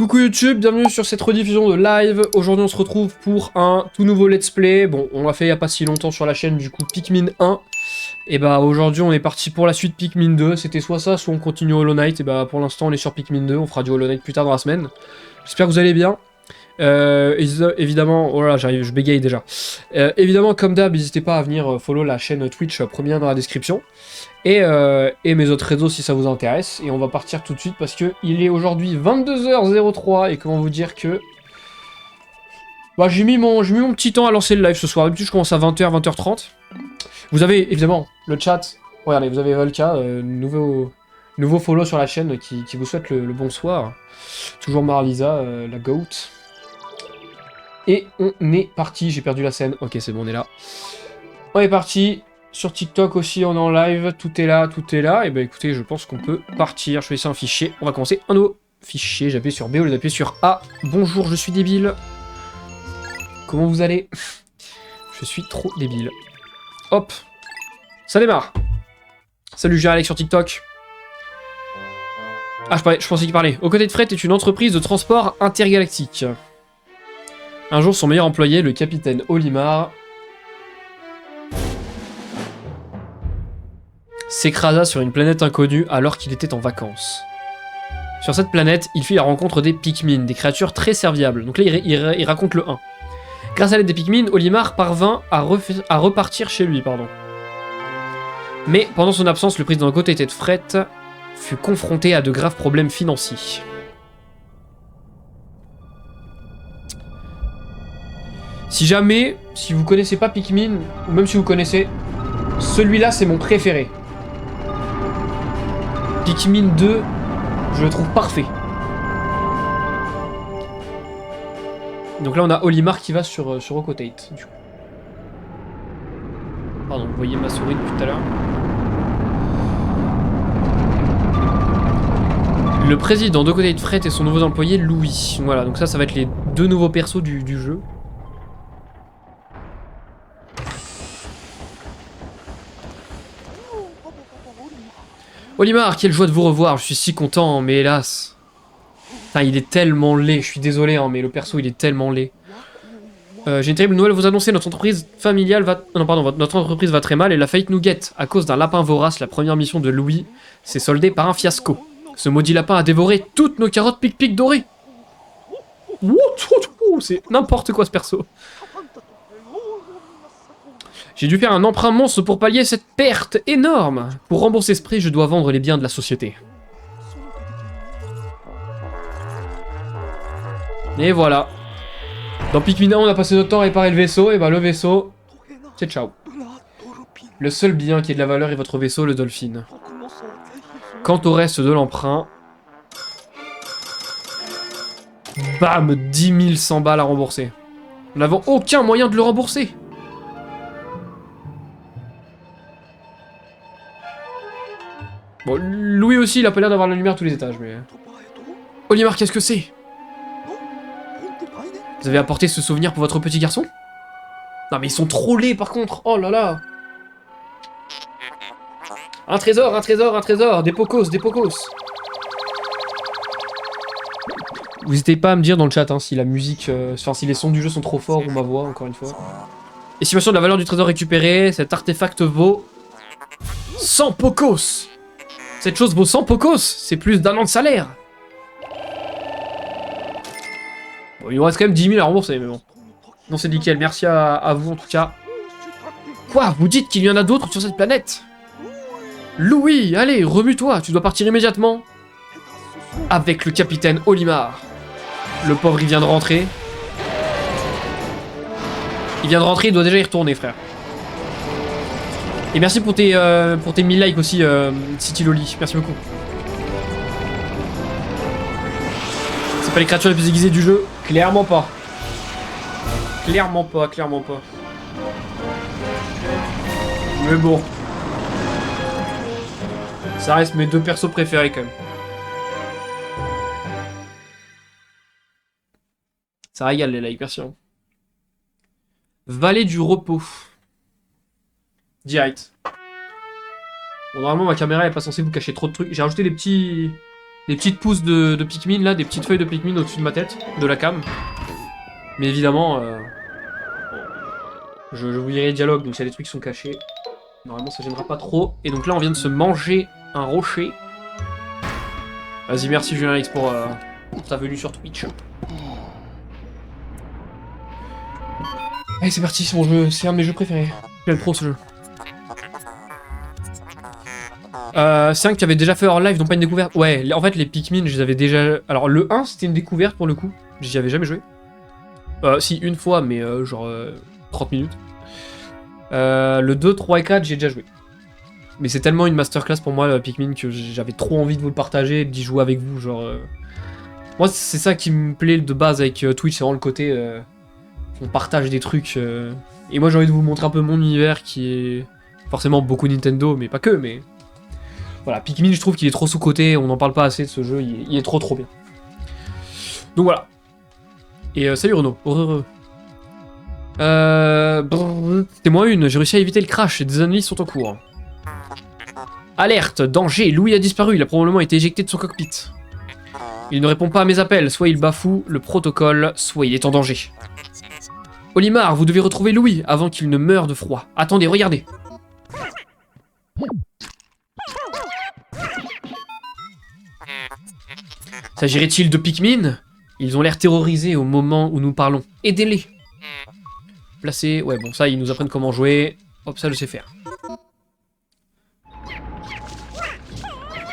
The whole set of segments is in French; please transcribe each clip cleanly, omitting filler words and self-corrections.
Coucou YouTube, bienvenue sur cette rediffusion de live. Aujourd'hui on se retrouve pour un tout nouveau let's play. Bon, on l'a fait il n'y a pas si longtemps sur la chaîne, du coup Pikmin 1. Et bah aujourd'hui on est parti pour la suite Pikmin 2. C'était soit ça, soit on continue Hollow Knight. Et bah pour l'instant on est sur Pikmin 2, on fera du Hollow Knight plus tard dans la semaine. J'espère que vous allez bien. Évidemment, oh là j'arrive, je bégaye déjà. Évidemment comme d'hab, n'hésitez pas à venir follow la chaîne Twitch, premier lien dans la description. Et mes autres réseaux si ça vous intéresse. Et on va partir tout de suite parce que il est aujourd'hui 22h03 et comment vous dire que... Bah j'ai mis mon petit temps à lancer le live ce soir. D'habitude je commence à 20h, 20h30. Vous avez évidemment le chat. Regardez, vous avez Volka, nouveau follow sur la chaîne qui vous souhaite le bonsoir. Toujours Marlisa, la GOAT. Et on est parti, j'ai perdu la scène. Ok c'est bon, on est là. On est parti. Sur TikTok aussi, on est en live, tout est là, tout est là. Et bah écoutez, je pense qu'on peut partir. Je vais laisser un fichier. On va commencer un nouveau fichier. J'appuie sur B au lieu d'appuyer sur A. Bonjour, je suis débile. Comment vous allez? Je suis trop débile. Hop. Ça démarre. Salut, j'ai Alex sur TikTok. Ah, je pensais qu'il parlait. Aux côtés de Fret est une entreprise de transport intergalactique. Un jour, son meilleur employé, le capitaine Olimar, s'écrasa sur une planète inconnue alors qu'il était en vacances. Sur cette planète, il fit la rencontre des Pikmin, des créatures très serviables. Donc là, il raconte le 1. Grâce à l'aide des Pikmin, Olimar parvint à repartir chez lui, Mais pendant son absence, le président côté de Fret fut confronté à de graves problèmes financiers. Si vous connaissez pas Pikmin, ou même si vous connaissez, celui-là c'est mon préféré. Pikmin 2, je le trouve parfait. Donc là on a Olimar qui va sur Ocotate. Du coup. Pardon, vous voyez ma souris depuis tout à l'heure. Le président d'Ocotate Fret et son nouveau employé Louis. Voilà, donc ça va être les deux nouveaux persos du jeu. Olimar, quelle joie de vous revoir, je suis si content, mais hélas... Putain, il est tellement laid, je suis désolé, hein, mais le perso, il est tellement laid. J'ai une terrible nouvelle à vous annoncer, notre entreprise familiale va... Non, pardon, notre entreprise va très mal et la faillite nous guette. À cause d'un lapin vorace, la première mission de Louis s'est soldée par un fiasco. Ce maudit lapin a dévoré toutes nos carottes pic-pic dorées. C'est n'importe quoi, ce perso. J'ai dû faire un emprunt monstre pour pallier cette perte énorme. Pour rembourser ce prix, je dois vendre les biens de la société. Et voilà. Dans Pikmin 1, on a passé notre temps à réparer le vaisseau, et bah le vaisseau, c'est ciao. Le seul bien qui ait de la valeur est votre vaisseau, le Dolphin. Quant au reste de l'emprunt... Bam, 10 100 balles à rembourser. Nous n'avons aucun moyen de le rembourser. Bon, Louis aussi, il a pas l'air d'avoir la lumière à tous les étages, mais... Olimar, qu'est-ce que c'est? Vous avez apporté ce souvenir pour votre petit garçon? Non mais ils sont trop laids par contre, oh là là. Un trésor, un trésor, un trésor, des pocos, des pocos. Vous n'hésitez pas à me dire dans le chat hein, si la musique, enfin si les sons du jeu sont trop forts ou ma voix, encore une fois. Estimation de la valeur du trésor récupéré, cet artefact vaut 100 pocos. Cette chose vaut 100 pocos, c'est plus d'1 an de salaire. Bon, il nous reste quand même 10 000 à rembourser, mais bon. Non, c'est nickel, merci à vous en tout cas. Quoi? Vous dites qu'il y en a d'autres sur cette planète? Louis, allez, remue-toi, tu dois partir immédiatement. Avec le capitaine Olimar. Le pauvre, il vient de rentrer. Il vient de rentrer, il doit déjà y retourner, frère. Et merci pour tes 1000 likes aussi, City Loli. Merci beaucoup. C'est pas les créatures les plus aiguisées du jeu? Clairement pas. Clairement pas, clairement pas. Mais bon. Ça reste mes deux persos préférés quand même. Ça régale les likes, merci. Vallée du repos. Direct. Bon, normalement, ma caméra est pas censée vous cacher trop de trucs. J'ai rajouté des petits Des petites pousses de Pikmin là, des petites feuilles de Pikmin au-dessus de ma tête, de la cam. Mais évidemment, je vous lirai le dialogue, donc s'il y a des trucs qui sont cachés, normalement ça gênera pas trop. Et donc là on vient de se manger un rocher. Vas-y, merci Julien Alex pour ta venue sur Twitch. Allez, c'est parti, c'est mon jeu, c'est un de mes jeux préférés. Quel pro ce jeu. C'est un que tu avais déjà fait hors live, donc pas une découverte. Ouais, en fait les Pikmin, je les avais déjà... Alors le 1 c'était une découverte pour le coup, j'y avais jamais joué. Si, une fois, mais genre 30 minutes. Le 2, 3 et 4, j'ai déjà joué. Mais c'est tellement une masterclass pour moi, Pikmin, que j'avais trop envie de vous le partager, d'y jouer avec vous, genre... Moi, c'est ça qui me plaît de base avec Twitch, c'est vraiment le côté... on partage des trucs... Et moi, j'ai envie de vous montrer un peu mon univers, qui est... Forcément beaucoup Nintendo, mais pas que, mais... Voilà, Pikmin, je trouve qu'il est trop sous-coté, on n'en parle pas assez de ce jeu, il est trop bien. Donc voilà. Et salut Renaud. C'était moi une, j'ai réussi à éviter le crash et des analyses sont en cours. Alerte, danger, Louis a disparu, il a probablement été éjecté de son cockpit. Il ne répond pas à mes appels, soit il bafoue le protocole, soit il est en danger. Olimar, vous devez retrouver Louis avant qu'il ne meure de froid. Attendez, regardez. S'agirait-il de Pikmin? Ils ont l'air terrorisés au moment où nous parlons. Aidez-les. Placer... Ouais, bon, ça, ils nous apprennent comment jouer. Hop, ça, je sais faire.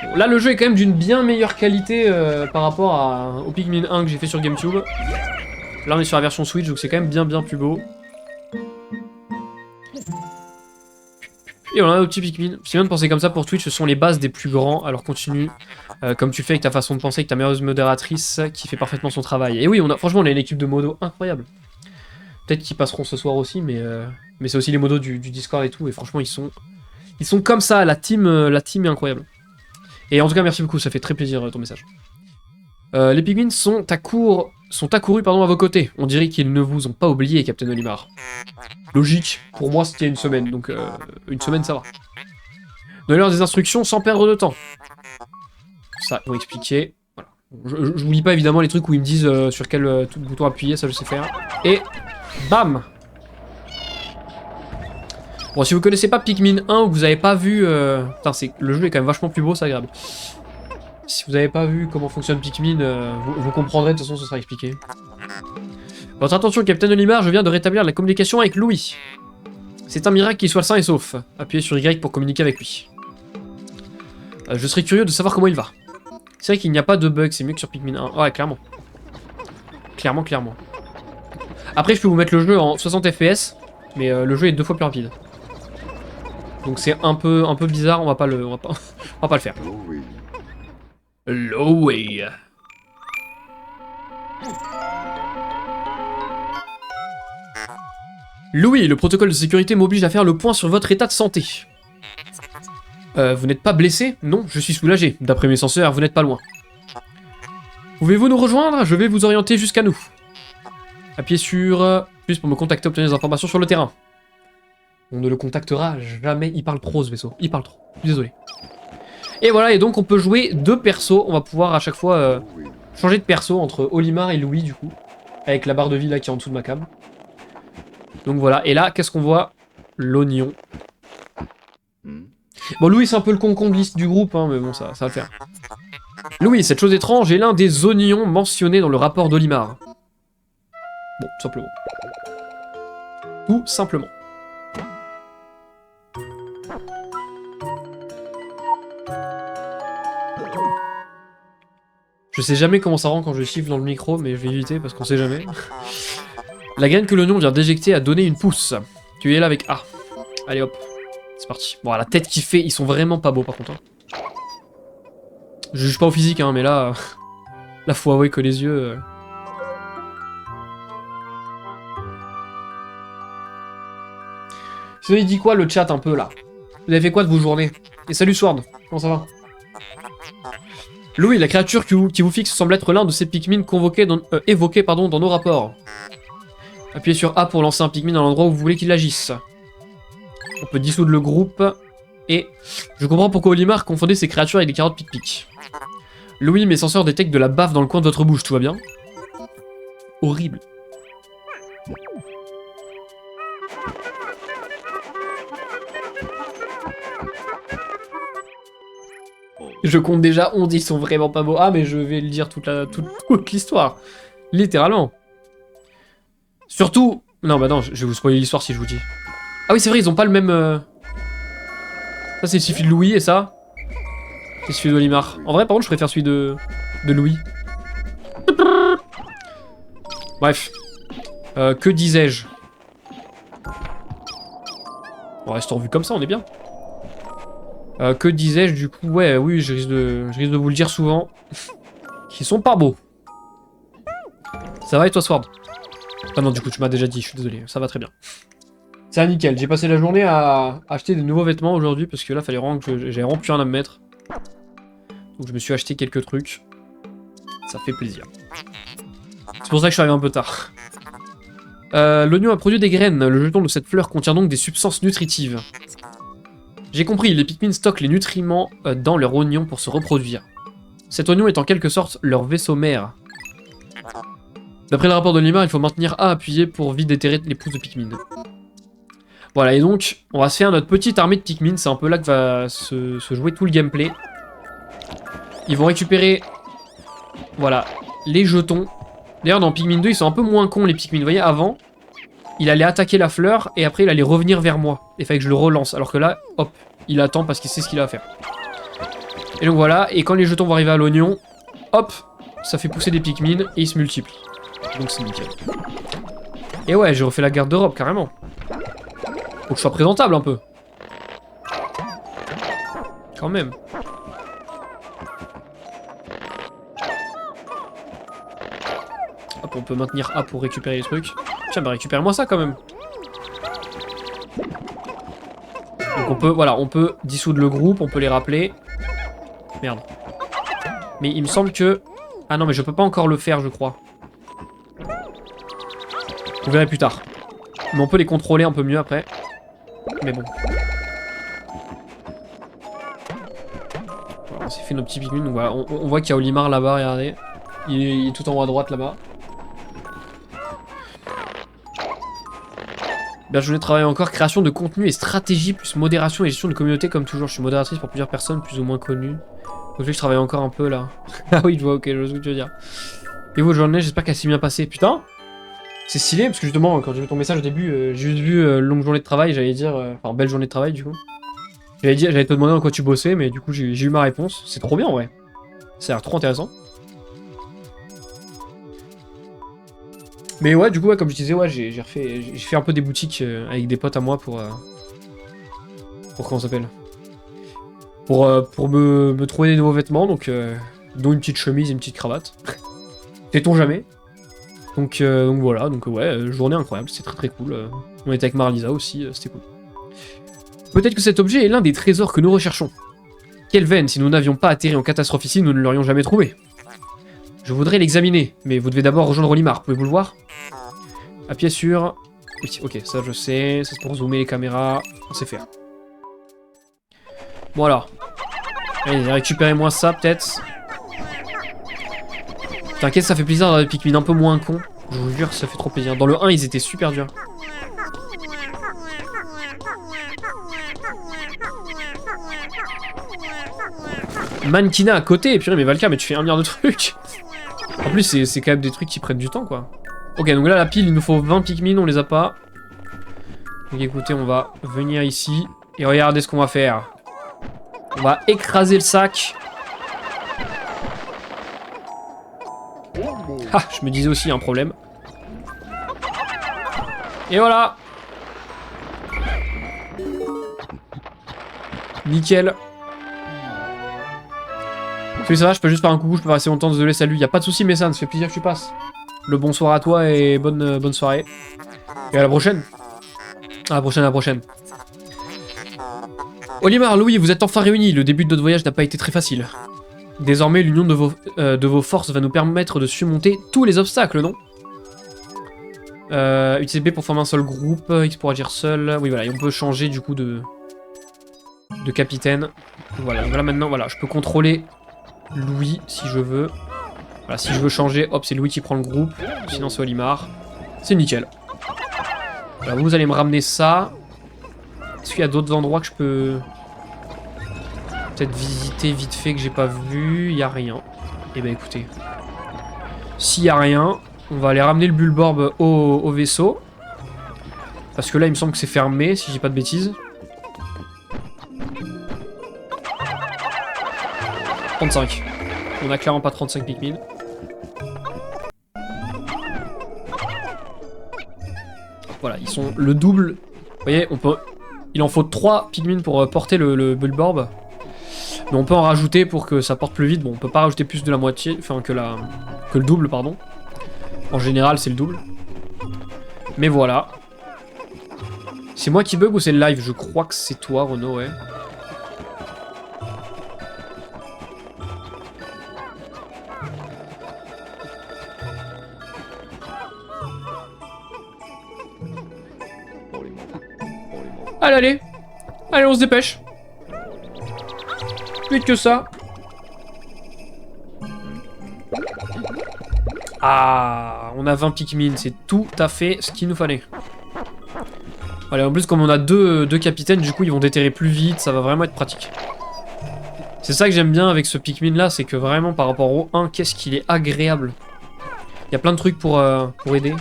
Bon, là, le jeu est quand même d'une bien meilleure qualité par rapport au Pikmin 1 que j'ai fait sur GameCube. Là, on est sur la version Switch, donc c'est quand même bien plus beau. Et on a nos petits Pikmin. C'est bien de penser comme ça pour Twitch, ce sont les bases des plus grands. Alors continue, comme tu fais avec ta façon de penser, avec ta meilleure modératrice qui fait parfaitement son travail. Et oui, franchement, on a une équipe de modos incroyable. Peut-être qu'ils passeront ce soir aussi, mais c'est aussi les modos du Discord et tout. Et franchement, ils sont comme ça, la team est incroyable. Et en tout cas, merci beaucoup, ça fait très plaisir ton message. Les Pikmin sont accourus à vos côtés. On dirait qu'ils ne vous ont pas oublié, Captain Olimar. Logique, pour moi c'était une semaine, donc une semaine ça va. Donnez-leur des instructions sans perdre de temps. Ça, ils vont expliquer. Voilà. Je vous lis pas évidemment les trucs où ils me disent sur quel bouton appuyer, ça je sais faire. Et bam. Bon, si vous connaissez pas Pikmin 1 ou que vous avez pas vu... Putain, le jeu est quand même vachement plus beau, c'est agréable. Si vous n'avez pas vu comment fonctionne Pikmin, vous comprendrez, de toute façon ce sera expliqué. Votre attention, Captain Olimar, je viens de rétablir la communication avec Louis. C'est un miracle qu'il soit sain et sauf. Appuyez sur Y pour communiquer avec lui. Je serais curieux de savoir comment il va. C'est vrai qu'il n'y a pas de bug, c'est mieux que sur Pikmin 1. Ouais, clairement. Clairement. Après, je peux vous mettre le jeu en 60 FPS, mais le jeu est 2 fois plus rapide. Donc c'est un peu bizarre, on va pas le faire. Louis. Louis, le protocole de sécurité m'oblige à faire le point sur votre état de santé. Vous n'êtes pas blessé? Non, je suis soulagé. D'après mes senseurs, vous n'êtes pas loin. Pouvez-vous nous rejoindre? Je vais vous orienter jusqu'à nous. Appuyez sur plus pour me contacter, obtenir des informations sur le terrain. On ne le contactera jamais. Il parle trop ce vaisseau. Il parle trop. Je suis désolé. Et voilà, et donc on peut jouer 2 persos. On va pouvoir à chaque fois changer de perso entre Olimar et Louis du coup. Avec la barre de vie là qui est en dessous de ma cam. Donc voilà, et là, qu'est-ce qu'on voit? L'oignon. Bon, Louis, c'est un peu le concombliste du groupe, hein, mais bon, ça va le faire. Louis, cette chose étrange est l'un des oignons mentionnés dans le rapport d'Olimar. Bon, tout simplement. Tout simplement. Je sais jamais comment ça rend quand je siffle dans le micro, mais je vais éviter parce qu'on sait jamais. La graine que l'oignon vient d'éjecter a donné une pousse. Tu es là avec A. Allez hop, c'est parti. Bon, la tête qu'il fait, ils sont vraiment pas beaux par contre. Hein. Je juge pas au physique, hein, mais là, là faut avouer que les yeux... Sinon, il dit quoi le chat un peu là? Vous avez fait quoi de vos journées? Et salut Sword, comment ça va? Louis, la créature qui vous fixe semble être l'un de ces Pikmin évoqués dans nos rapports. Appuyez sur A pour lancer un Pikmin à l'endroit où vous voulez qu'il agisse. On peut dissoudre le groupe. Et je comprends pourquoi Olimar confondait ces créatures avec des carottes pic-pic. Louis, mes senseurs détectent de la bave dans le coin de votre bouche, tout va bien? Horrible. Je compte déjà 11, ils sont vraiment pas beaux. Ah, mais je vais le dire toute l'histoire. Littéralement. Surtout... Non, bah non, je vais vous spoiler l'histoire si je vous dis. Ah oui, c'est vrai, ils ont pas le même... Ça, c'est le Sifu de Louis, et ça... c'est celui d'Olimar. En vrai, par contre, je préfère celui de Louis. Bref. Que disais-je? On reste en vue comme ça, on est bien. Que disais-je du coup? Ouais, oui, je risque de vous le dire souvent. Qu'ils sont pas beaux. Ça va et toi, Sword? Ah non, du coup, tu m'as déjà dit, je suis désolé. Ça va très bien. C'est nickel. J'ai passé la journée à acheter des nouveaux vêtements aujourd'hui parce que là, fallait vraiment que j'ai vraiment plus rien à me mettre. Donc, je me suis acheté quelques trucs. Ça fait plaisir. C'est pour ça que je suis arrivé un peu tard. L'oignon a produit des graines. Le jeton de cette fleur contient donc des substances nutritives. J'ai compris, les Pikmin stockent les nutriments dans leur oignon pour se reproduire. Cet oignon est en quelque sorte leur vaisseau mère. D'après le rapport de Limar, il faut maintenir A appuyé pour vite déterrer les pousses de Pikmin. Voilà, et donc, on va se faire notre petite armée de Pikmin. C'est un peu là que va se jouer tout le gameplay. Ils vont récupérer, voilà, les jetons. D'ailleurs, dans Pikmin 2, ils sont un peu moins cons, les Pikmin. Vous voyez, avant, il allait attaquer la fleur, et après, il allait revenir vers moi. Il fallait que je le relance. Alors que là, hop, il attend parce qu'il sait ce qu'il a à faire. Et donc voilà, et quand les jetons vont arriver à l'oignon, hop, ça fait pousser des Pikmin, et ils se multiplient. Donc c'est nickel. Et ouais, j'ai refait la garde d'Europe, carrément. Faut que je sois présentable, un peu. Quand même. Hop, on peut maintenir A pour récupérer les trucs. Tiens, bah récupère-moi ça quand même. Donc on peut, voilà, on peut dissoudre le groupe, on peut les rappeler. Merde. Mais il me semble que... Ah non, mais je peux pas encore le faire, je crois. Vous verrez plus tard. Mais on peut les contrôler un peu mieux après. Mais bon. Voilà, on s'est fait nos petits Pikmin. Donc voilà, on voit qu'il y a Olimar là-bas, regardez. Il est tout en haut à droite là-bas. Bien, je voulais travailler encore. Création de contenu et stratégie, plus modération et gestion de communauté comme toujours. Je suis modératrice pour plusieurs personnes plus ou moins connues. Donc je travaille encore un peu là. Ah oui, je vois, ok, je vois ce que tu veux dire. Et votre journée, j'espère qu'elle s'est bien passée. Putain, c'est stylé parce que justement, quand j'ai vu ton message au début, j'ai juste vu longue journée de travail, j'allais dire. Enfin, belle journée de travail du coup. J'allais te demander en quoi tu bossais, mais du coup, j'ai eu ma réponse. C'est trop bien, ouais. Ça a l'air trop intéressant. Mais ouais, du coup, ouais, comme je disais, ouais, j'ai fait un peu des boutiques avec des potes à moi pour comment ça s'appelle? Pour me trouver des nouveaux vêtements, donc dont une petite chemise et une petite cravate. Sait-on jamais. Donc voilà, donc ouais, journée incroyable, c'est très très cool. On était avec Marlisa aussi, c'était cool. Peut-être que cet objet est l'un des trésors que nous recherchons. Quelle veine, si nous n'avions pas atterri en catastrophe ici, nous ne l'aurions jamais trouvé. Je voudrais l'examiner, mais vous devez d'abord rejoindre Olimar, pouvez-vous le voir? Appuyez sur... Oui, ok, ça je sais, ça c'est pour zoomer les caméras, on sait faire. Bon alors. Allez, récupérez-moi ça peut-être. T'inquiète, ça fait plaisir d'avoir des Pikmin un peu moins cons. Je vous jure, ça fait trop plaisir. Dans le 1, ils étaient super durs. Mannequinat à côté, et puis mais Valka, mais tu fais 1 milliard de trucs. En plus, c'est quand même des trucs qui prennent du temps, quoi. Ok, donc là, la pile, il nous faut 20 Pikmin, on les a pas. Donc écoutez, on va venir ici, et regardez ce qu'on va faire. On va écraser le sac. Ah, je me disais aussi, il y a un problème. Et voilà. Nickel. Oui, ça va, je peux juste faire un coucou, je peux rester longtemps, désolé, salut. Y a pas de soucis, mais ça me fait plaisir que tu passes. Le bonsoir à toi et bonne soirée. Et à la prochaine. À la prochaine, à la prochaine. Olimar, Louis, vous êtes enfin réunis. Le début de notre voyage n'a pas été très facile. Désormais, l'union de vos forces va nous permettre de surmonter tous les obstacles, non? Utilisez B pour former un seul groupe, X pour agir seul. Oui, voilà, et on peut changer du coup de capitaine. Voilà, donc là maintenant, voilà, je peux contrôler Louis, si je veux. Voilà, si je veux changer, hop, c'est Louis qui prend le groupe. Sinon, c'est Olimar. C'est nickel. Voilà, vous allez me ramener ça. Est-ce qu'il y a d'autres endroits que je peux peut-être visiter vite fait que j'ai pas vu? Il n'y a rien. Eh ben écoutez. S'il n'y a rien, on va aller ramener le Bulborb au vaisseau. Parce que là, il me semble que c'est fermé, si je dis pas de bêtises. 35. On a clairement pas 35 Pikmin. Voilà, ils sont le double. Vous voyez, on peut... il en faut 3 Pikmin pour porter le Bulborb. Mais on peut en rajouter pour que ça porte plus vite. Bon, on peut pas rajouter plus de la moitié, enfin que le double, pardon. En général, c'est le double. Mais voilà. C'est moi qui bug ou c'est le live? Je crois que c'est toi, Renaud, ouais. Allez, allez. Allez, on se dépêche. Plus vite que ça. Ah, on a 20 Pikmin, c'est tout à fait ce qu'il nous fallait. Voilà, en plus, comme on a deux capitaines, du coup, ils vont déterrer plus vite, ça va vraiment être pratique. C'est ça que j'aime bien avec ce Pikmin là, c'est que vraiment par rapport au 1, qu'est-ce qu'il est agréable. Il y a plein de trucs pour aider.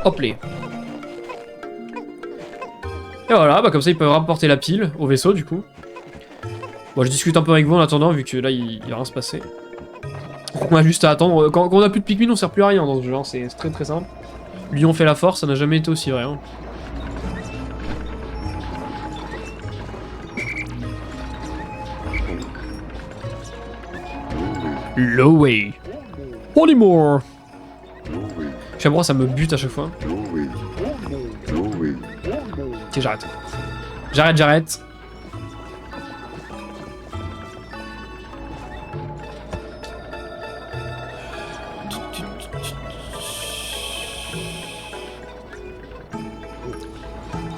Hop les. Et voilà, bah comme ça ils peuvent rapporter la pile au vaisseau du coup. Bon, je discute un peu avec vous en attendant, vu que là il va rien se passer. On a juste à attendre. Quand on a plus de Pikmin, on sert plus à rien dans ce jeu, hein. C'est très très simple. Lui on fait la force, ça n'a jamais été aussi vrai. Hein. Lowey. Polymore. Je sais pas, ça me bute à chaque fois. Ok, j'arrête. J'arrête.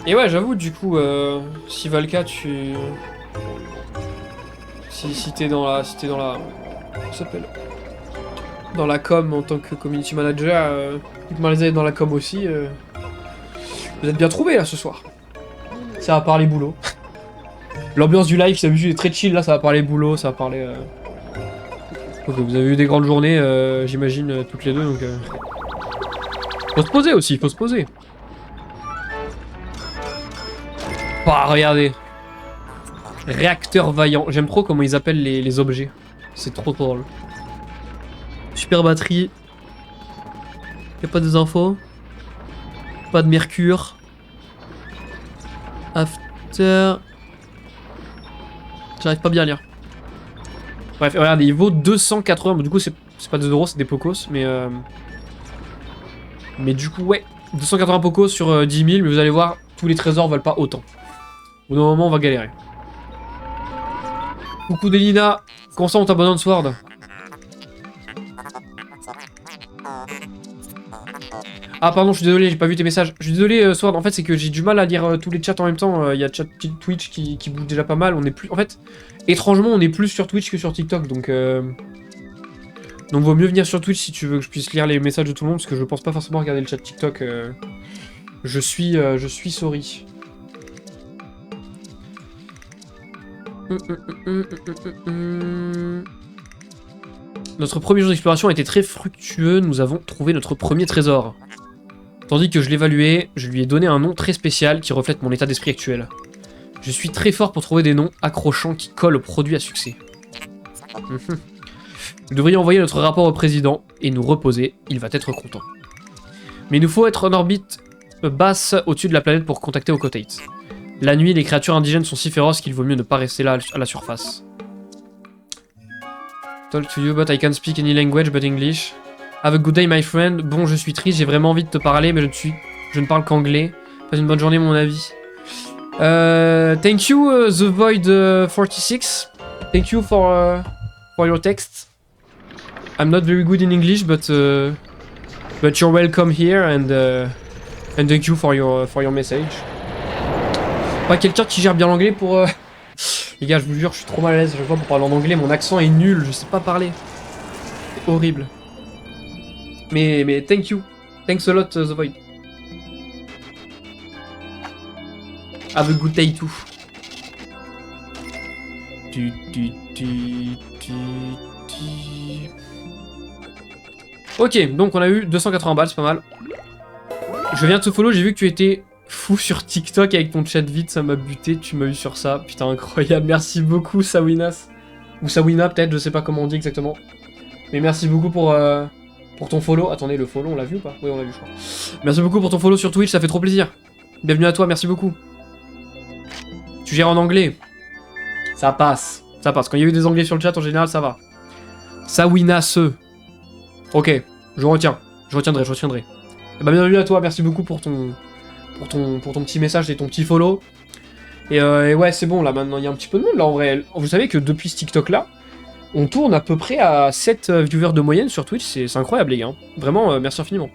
Et ouais, j'avoue, du coup, si Valka, tu... Si t'es dans la... Comment ça s'appelle? Dans la com en tant que community manager, Marlisa est dans la com aussi. Vous êtes bien trouvés là ce soir. Ça va parler boulot. L'ambiance du live qui d'habitude est très chill, là ça va parler boulot, ça va parler... Ok, vous avez eu des grandes journées, j'imagine, toutes les deux, donc... Faut se poser aussi, faut se poser. Bah, regardez. Réacteur vaillant. J'aime trop comment ils appellent les objets. C'est trop drôle. Super batterie. Y'a pas des infos. Pas de mercure. After. J'arrive pas bien à lire. Bref, regardez, il vaut 280. Bon, du coup, c'est pas 2 euros, c'est des pocos. Mais du coup, ouais. 280 pocos sur 10 000. Mais vous allez voir, tous les trésors valent pas autant. Au bout d'un moment, on va galérer. Coucou Delina. Comment ça, on t'abandonne Sword? Ah pardon, je suis désolé, j'ai pas vu tes messages. Je suis désolé Sword, en fait c'est que j'ai du mal à lire tous les chats en même temps. Il y a chat Twitch qui bouge déjà pas mal. On est plus... En fait, étrangement, on est plus sur Twitch que sur TikTok, donc vaut mieux venir sur Twitch si tu veux que je puisse lire les messages de tout le monde, parce que je pense pas forcément regarder le chat TikTok. Je suis sorry. Notre premier jour d'exploration a été très fructueux, nous avons trouvé notre premier trésor. Tandis que je l'évaluais, je lui ai donné un nom très spécial qui reflète mon état d'esprit actuel. Je suis très fort pour trouver des noms accrochants qui collent au produit à succès. Nous devrions envoyer notre rapport au président et nous reposer, il va être content. Mais il nous faut être en orbite basse au-dessus de la planète pour contacter Okotate. La nuit, les créatures indigènes sont si féroces qu'il vaut mieux ne pas rester là à la surface. Talk to you, but I can't speak any language but English. Have a good day, my friend. Bon, je suis triste, j'ai vraiment envie de te parler, mais je ne parle qu'anglais. Passe une bonne journée, mon avis. Thank you, The Void 46. Thank you for your text. I'm not very good in English, but you're welcome here, and thank you for your message. Pas quelqu'un qui gère bien l'anglais pour... Les gars, je vous jure, je suis trop mal à l'aise. Je vois pour parler en anglais, mon accent est nul, je sais pas parler. C'est horrible. Mais thank you. Thanks a lot, The Void. Have a good day too. Ok, donc on a eu 280 balles, c'est pas mal. Je viens de te follow, j'ai vu que tu étais fou sur TikTok avec ton chat vite, ça m'a buté, tu m'as eu sur ça. Putain, incroyable, merci beaucoup Sawinas. Ou Sawina peut-être, je sais pas comment on dit exactement. Mais merci beaucoup pour ton follow. Attendez, le follow, on l'a vu ou pas? Oui, on l'a vu, je crois. Merci beaucoup pour ton follow sur Twitch, ça fait trop plaisir. Bienvenue à toi, merci beaucoup. Tu gères en anglais. Ça passe. Ça passe. Quand il y a eu des anglais sur le chat, en général, ça va. Sawina Ok, je retiens. Je retiendrai. Et bah, bienvenue à toi, merci beaucoup pour ton petit message et ton petit follow. Et ouais, c'est bon, là, maintenant, il y a un petit peu de monde, là, en vrai. Vous savez que depuis ce TikTok-là, on tourne à peu près à 7 viewers de moyenne sur Twitch, c'est incroyable, les gars. Vraiment, merci infiniment.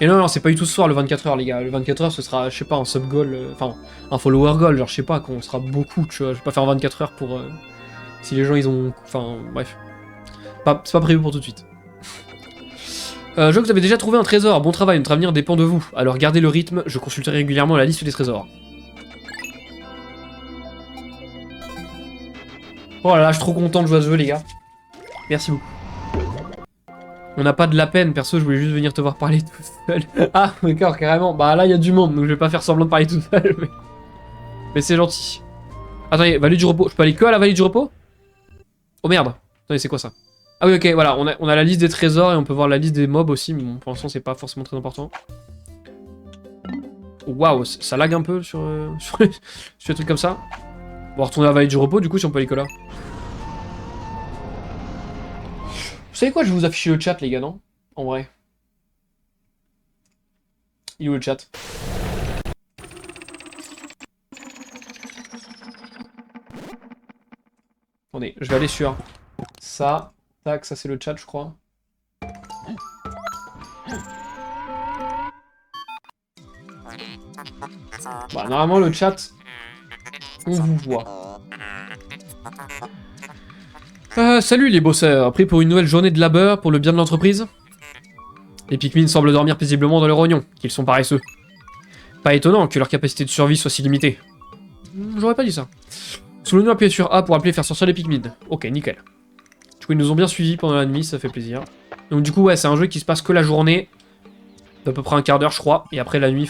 Et non, c'est pas du tout ce soir, le 24h, les gars. Le 24h, ce sera, je sais pas, un sub-goal, enfin, un follower goal, genre, je sais pas, quand on sera beaucoup, tu vois. Je vais pas faire 24h pour... si les gens, ils ont... Enfin, bref. C'est pas prévu pour tout de suite. Je vois que vous avez déjà trouvé un trésor. Bon travail, notre avenir dépend de vous. Alors gardez le rythme, je consulterai régulièrement la liste des trésors. Oh là là, je suis trop content de jouer à ce jeu, les gars. Merci beaucoup. On n'a pas de la peine, perso, je voulais juste venir te voir parler tout seul. Ah, d'accord, carrément. Bah là, il y a du monde, donc je vais pas faire semblant de parler tout seul, mais c'est gentil. Attendez, vallée du repos. Je peux aller que à la vallée du repos? Oh merde. Attendez, c'est quoi ça? Ah oui, ok, voilà, on a la liste des trésors et on peut voir la liste des mobs aussi, mais bon, pour l'instant, c'est pas forcément très important. Waouh, ça lag un peu sur les trucs comme ça. On va retourner à la vallée du repos, du coup, si on peut aller que là. Vous savez quoi, je vais vous afficher le chat, les gars, non? En vrai. Il est où le chat? Attendez, je vais aller sur ça. Tac, ça c'est le chat, je crois. Bah, normalement, le chat, on vous voit. Salut les bosseurs, prêts pour une nouvelle journée de labeur pour le bien de l'entreprise? Les Pikmin semblent dormir paisiblement dans leur oignon, qu'ils sont paresseux. Pas étonnant que leur capacité de survie soit si limitée. J'aurais pas dit ça. Souvenez-nous appuyer sur A pour appeler et faire sortir les Pikmin. Ok, nickel. Du coup, ils nous ont bien suivis pendant la nuit, ça fait plaisir. Donc du coup, ouais, c'est un jeu qui se passe que la journée. D'à peu près un quart d'heure, je crois. Et après, la nuit,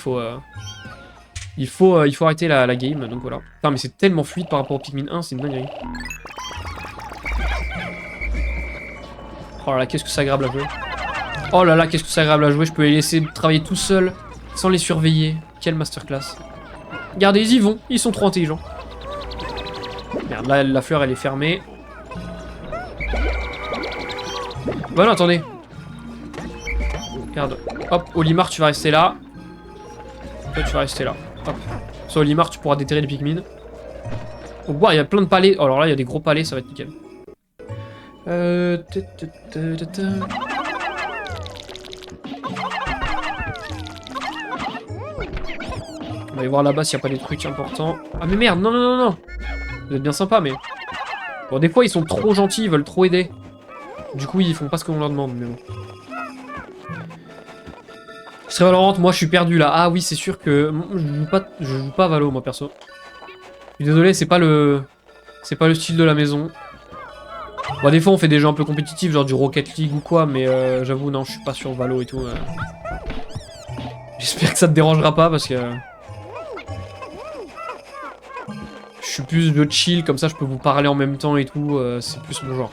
il faut arrêter la game, donc voilà. Putain, mais c'est tellement fluide par rapport au Pikmin 1, c'est une dinguerie. Oh là là, qu'est-ce que c'est agréable à jouer. Oh là là, qu'est-ce que c'est agréable à jouer. Je peux les laisser travailler tout seuls, sans les surveiller. Quelle masterclass. Regardez, ils y vont, ils sont trop intelligents. Merde, là, la fleur, elle est fermée. Bah non, attendez. Regarde. Hop, Olimar, tu vas rester là. Toi, tu vas rester là. Hop. Sur Olimar, tu pourras déterrer les Pikmin. Oh, wow, il y a plein de palais. Oh, alors là, il y a des gros palais, ça va être nickel. On va aller voir là-bas s'il n'y a pas des trucs importants. Ah mais merde, non, non, non, non. Vous êtes bien sympa, mais... Bon, des fois, ils sont trop gentils, ils veulent trop aider. Du coup, ils font pas ce qu'on leur demande, mais bon. Je serais Valorant, moi, je suis perdu, là. Ah oui, c'est sûr que... Je joue pas à Valo, moi, perso. Je suis désolé, c'est pas le... C'est pas le style de la maison. Bon, des fois, on fait des jeux un peu compétitifs, genre du Rocket League ou quoi, mais j'avoue, non, je suis pas sur Valo et tout. J'espère que ça te dérangera pas, parce que... Je suis plus de chill, comme ça, je peux vous parler en même temps et tout, c'est plus mon genre.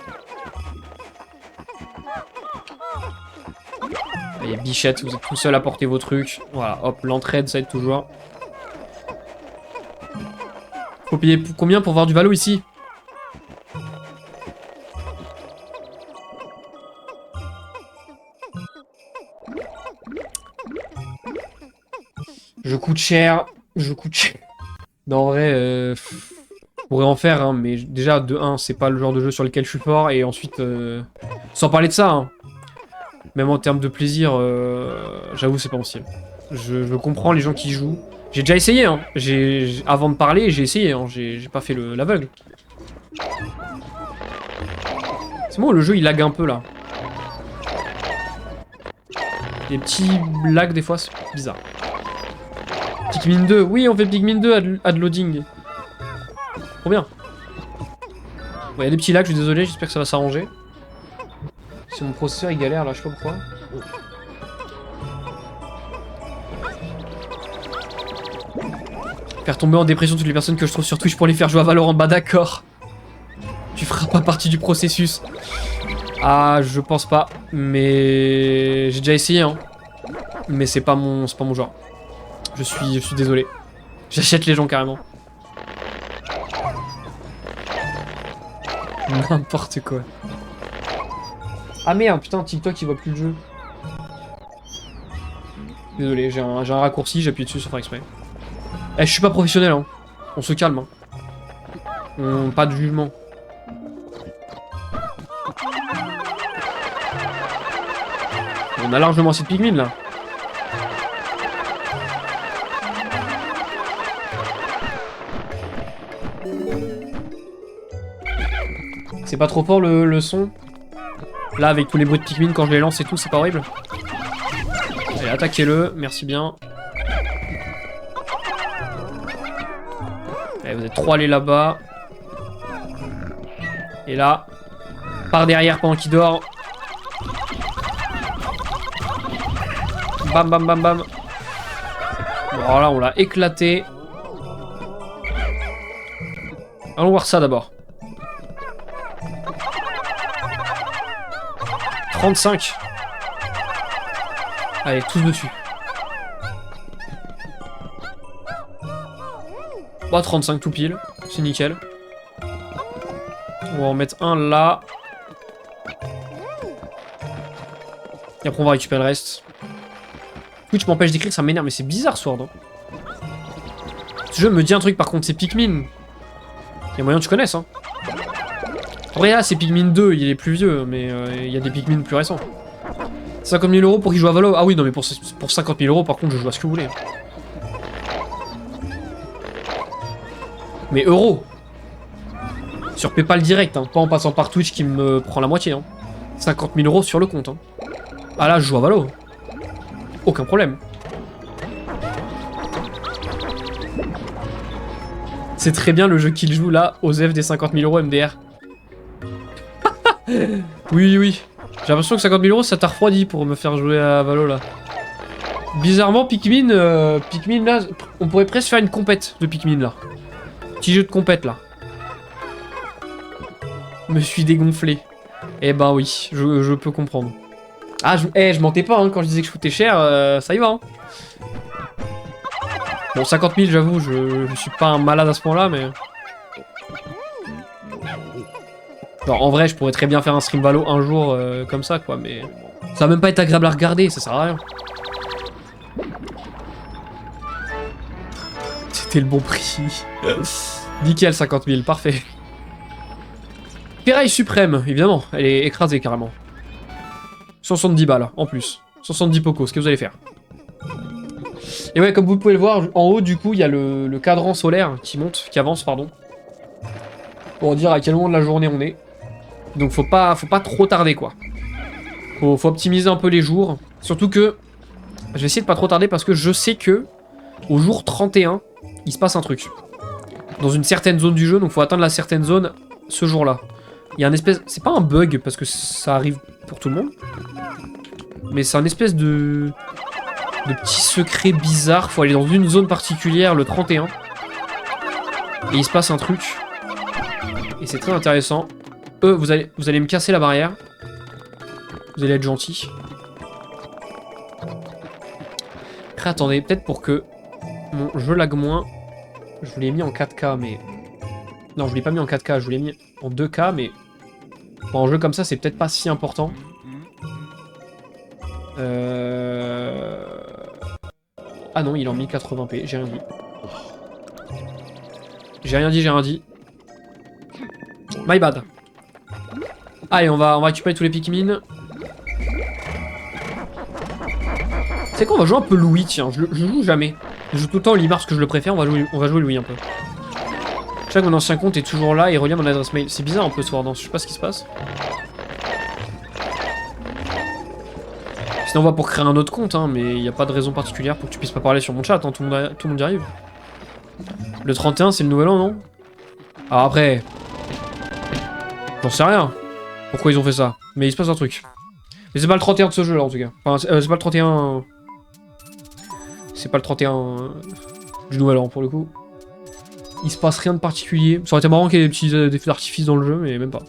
Et Bichette, vous êtes tout seul à porter vos trucs. Voilà, hop, l'entraide, ça aide toujours. Faut payer combien pour voir du Valo ici? Je coûte cher. Non, en vrai, je pourrais en faire, hein, mais déjà, de 1, c'est pas le genre de jeu sur lequel je suis fort, et ensuite, sans parler de ça, hein, même en termes de plaisir, j'avoue, c'est pas possible. Je comprends les gens qui jouent, J'ai déjà essayé, hein. Avant de parler, j'ai essayé, hein. J'ai pas fait l'aveugle. C'est bon, le jeu il lag un peu là. Les petits lags des fois, c'est bizarre. Pikmin 2, oui, on fait Pikmin 2 ad loading. Trop bien. Bon, il y a des petits lags, je suis désolé, j'espère que ça va s'arranger. Si mon processeur il galère là, je sais pas pourquoi. Faire tomber en dépression toutes les personnes que je trouve sur Twitch pour les faire jouer à Valorant, bah d'accord. Tu feras pas partie du processus. Ah, je pense pas, mais j'ai déjà essayé, hein. Mais c'est pas mon genre. Je suis désolé. J'achète les gens carrément. N'importe quoi. Ah merde, putain, TikTok il voit plus le jeu. Désolé, j'ai un raccourci, j'appuie dessus sans faire exprès. Eh, je suis pas professionnel, hein. On se calme, hein. Pas de jugement. On a largement assez de Pikmin là. C'est pas trop fort le son. Là avec tous les bruits de Pikmin quand je les lance et tout, c'est pas horrible. Allez, attaquez-le, merci bien. Allez, vous êtes 3 allés là-bas. Et là, par derrière pendant qu'il dort. Bam bam bam bam. Bon, alors là on l'a éclaté. Allons voir ça d'abord. 35. Allez, tous dessus. Bah 35 tout pile, c'est nickel. On va en mettre un là. Et après on va récupérer le reste. Twitch m'empêche d'écrire, ça m'énerve, mais c'est bizarre Sword. Hein. Ce jeu me dit un truc par contre, c'est Pikmin. Il y a moyen que tu connaisses, hein. En vrai là c'est Pikmin 2, il est plus vieux, mais il y a des Pikmin plus récents. 50 000 € pour qu'il joue à Valo. Ah oui, non mais pour 50 000 € par contre je joue à ce que vous voulez. Mais euros. Sur Paypal direct, hein, pas en passant par Twitch qui me prend la moitié. Hein. 50 000 € sur le compte. Hein. Ah là je joue à Valo. Aucun problème. C'est très bien le jeu qu'il joue là, Osef des 50 000 € MDR. Oui, oui. J'ai l'impression que 50 000 € ça t'a refroidi pour me faire jouer à Valo là. Bizarrement, Pikmin là, on pourrait presque faire une compète de Pikmin là. Petit jeu de compète là. Me suis dégonflé. Eh ben oui, je peux comprendre. Ah, je mentais pas hein, quand je disais que je coûtais cher, ça y va. Hein. Bon, 50 000, j'avoue, je suis pas un malade à ce point-là, mais... Genre, en vrai, je pourrais très bien faire un stream Valo un jour comme ça, quoi, mais... Ça va même pas être agréable à regarder, ça sert à rien. C'était le bon prix. Nickel, 50 000, parfait. Ferraille suprême, évidemment, elle est écrasée carrément. 70 balles, en plus. 70 pocos, ce que vous allez faire. Et ouais, comme vous pouvez le voir, en haut, du coup, il y a le cadran solaire qui monte, qui avance, pardon. Pour dire à quel moment de la journée on est. Donc faut pas trop tarder, quoi. Faut optimiser un peu les jours. Surtout que, je vais essayer de pas trop tarder parce que je sais que, au jour 31, il se passe un truc. Dans une certaine zone du jeu, donc faut atteindre la certaine zone ce jour-là. Il y a un espèce... C'est pas un bug, parce que ça arrive pour tout le monde. Mais c'est un espèce de petit secret bizarre. Faut aller dans une zone particulière le 31. Et il se passe un truc. Et c'est très intéressant. Vous allez me casser la barrière. Vous allez être gentil. Après, attendez, peut-être pour que mon jeu lag moins. Je vous l'ai mis en 4K, mais... Non, je l'ai pas mis en 4K, je vous l'ai mis en 2K, mais... Pour un jeu comme ça, c'est peut-être pas si important. Ah non, il est en 1080p, j'ai rien dit. J'ai rien dit. My bad. Allez, on va récupérer tous les Pikmin. C'est quoi, on va jouer un peu Louis, tiens, je joue jamais. Je joue tout le temps Olimar parce que je le préfère, on va jouer Louis un peu. Je sais que mon ancien compte est toujours là et relie mon adresse mail. C'est bizarre un peu ce Swordance, je sais pas ce qui se passe. Sinon on va pour créer un autre compte, hein, mais il n'y a pas de raison particulière pour que tu puisses pas parler sur mon chat, hein, tout le monde y arrive. Le 31 c'est le nouvel an, non? Alors après... J'en sais rien. Pourquoi ils ont fait ça? Mais il se passe un truc. Mais c'est pas le 31 de ce jeu là en tout cas. Enfin, c'est pas le 31... C'est pas le 31 du nouvel an pour le coup. Il se passe rien de particulier. Ça aurait été marrant qu'il y ait des petits effets d'artifice dans le jeu, mais même pas.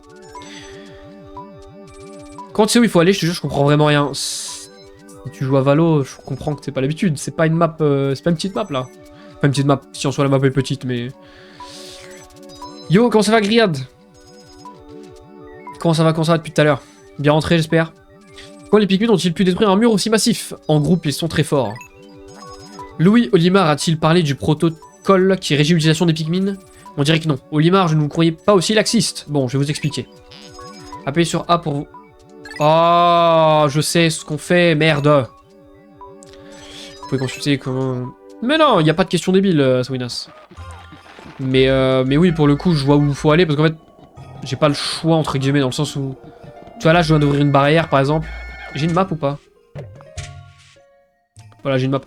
Quand tu sais où il faut aller, je te jure, je comprends vraiment rien. Si tu joues à Valo, je comprends que c'est pas l'habitude. C'est pas une map, c'est pas une petite map là. Pas une petite map, si en soi la map est petite, mais... Yo, comment ça va Griad? Comment ça va depuis tout à l'heure? Bien rentré, j'espère. Quand les Pikmin ont-ils pu détruire un mur aussi massif? En groupe, ils sont très forts. Louis Olimar a-t-il parlé du protocole qui régit l'utilisation des Pikmin? On dirait que non. Olimar, je ne vous croyais pas aussi laxiste. Bon, je vais vous expliquer. Appuyez sur A pour vous... Oh, je sais ce qu'on fait, merde. Vous pouvez consulter comment... Mais non, il n'y a pas de question débile, Sawinas. Mais oui, pour le coup, je vois où il faut aller, parce qu'en fait, j'ai pas le choix, entre guillemets, dans le sens où... Tu vois, là, je dois ouvrir une barrière, par exemple. J'ai une map ou pas? Voilà, j'ai une map.